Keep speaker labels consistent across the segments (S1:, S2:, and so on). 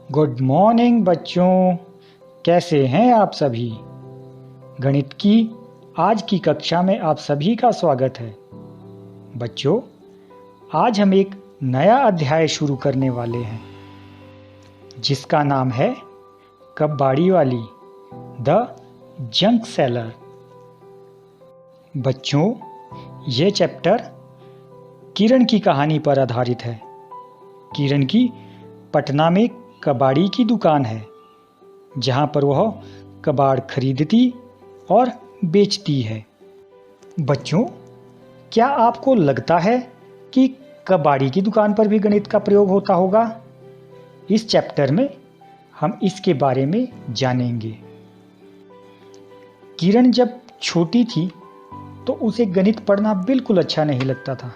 S1: Good morning बच्चों, कैसे हैं आप सभी। गणित की आज की कक्षा में आप सभी का स्वागत है। बच्चों, आज हम एक नया अध्याय शुरू करने वाले हैं जिसका नाम है कबाड़ी वाली द जंक सेलर। बच्चों, ये चैप्टर किरण की कहानी पर आधारित है। किरण की पटना में कबाड़ी की दुकान है जहाँ पर वह कबाड़ खरीदती और बेचती है। बच्चों, क्या आपको लगता है कि कबाड़ी की दुकान पर भी गणित का प्रयोग होता होगा? इस चैप्टर में हम इसके बारे में जानेंगे। किरण जब छोटी थी तो उसे गणित पढ़ना बिल्कुल अच्छा नहीं लगता था।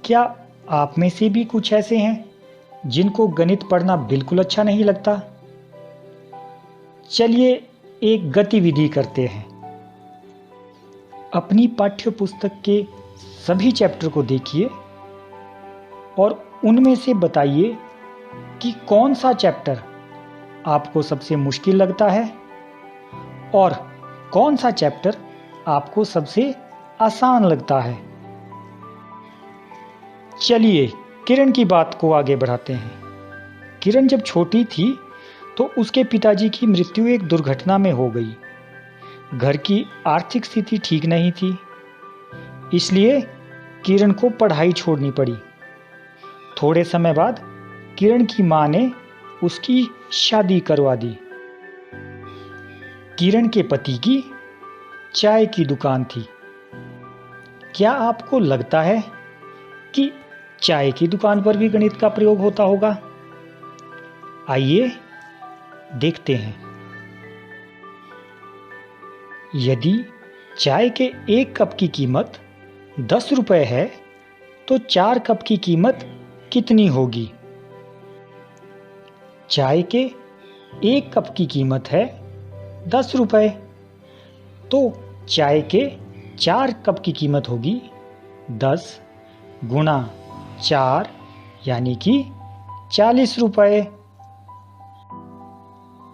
S1: क्या आप में से भी कुछ ऐसे हैं जिनको गणित पढ़ना बिल्कुल अच्छा नहीं लगता? चलिए एक गतिविधि करते हैं। अपनी पाठ्य पुस्तक के सभी चैप्टर को देखिए और उनमें से बताइए कि कौन सा चैप्टर आपको सबसे मुश्किल लगता है और कौन सा चैप्टर आपको सबसे आसान लगता है। चलिए किरण की बात को आगे बढ़ाते हैं। किरण जब छोटी थी तो उसके पिताजी की मृत्यु एक दुर्घटना में हो गई। घर की आर्थिक स्थिति ठीक नहीं थी, इसलिए किरण को पढ़ाई छोड़नी पड़ी। थोड़े समय बाद किरण की मां ने उसकी शादी करवा दी। किरण के पति की चाय की दुकान थी। क्या आपको लगता है कि चाय की दुकान पर भी गणित का प्रयोग होता होगा? आइए देखते हैं। यदि चाय के 1 कप की कीमत 10 रुपए है तो 4 कप की कीमत कितनी होगी? चाय के 1 कप की कीमत है 10 रुपए, तो चाय के 4 कप की कीमत होगी 10 गुणा 4 यानी कि 40 रुपए।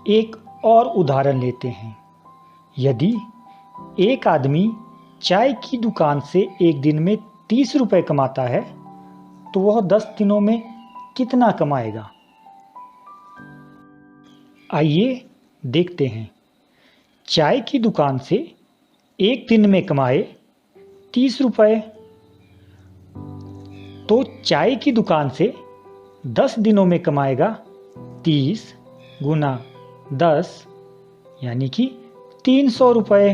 S1: एक और उदाहरण लेते हैं। यदि एक आदमी चाय की दुकान से एक दिन में 30 रुपए कमाता है तो वह 10 दिनों में कितना कमाएगा? आइए देखते हैं। चाय की दुकान से एक दिन में कमाए 30 रुपए, तो चाय की दुकान से 10 दिनों में कमाएगा 30 गुना 10 यानी कि 300 रुपए।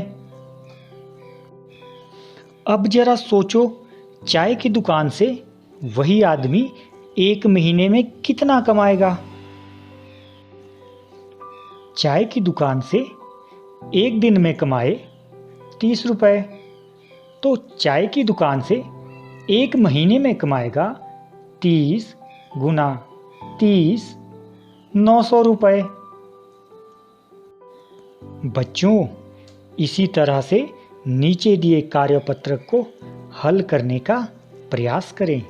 S1: अब जरा सोचो, चाय की दुकान से वही आदमी एक महीने में कितना कमाएगा? चाय की दुकान से एक दिन में कमाए 30 रुपए, तो चाय की दुकान से एक महीने में कमाएगा 30 गुना 30 900 रुपए। बच्चों, इसी तरह से नीचे दिए कार्यपत्रक को हल करने का प्रयास करें।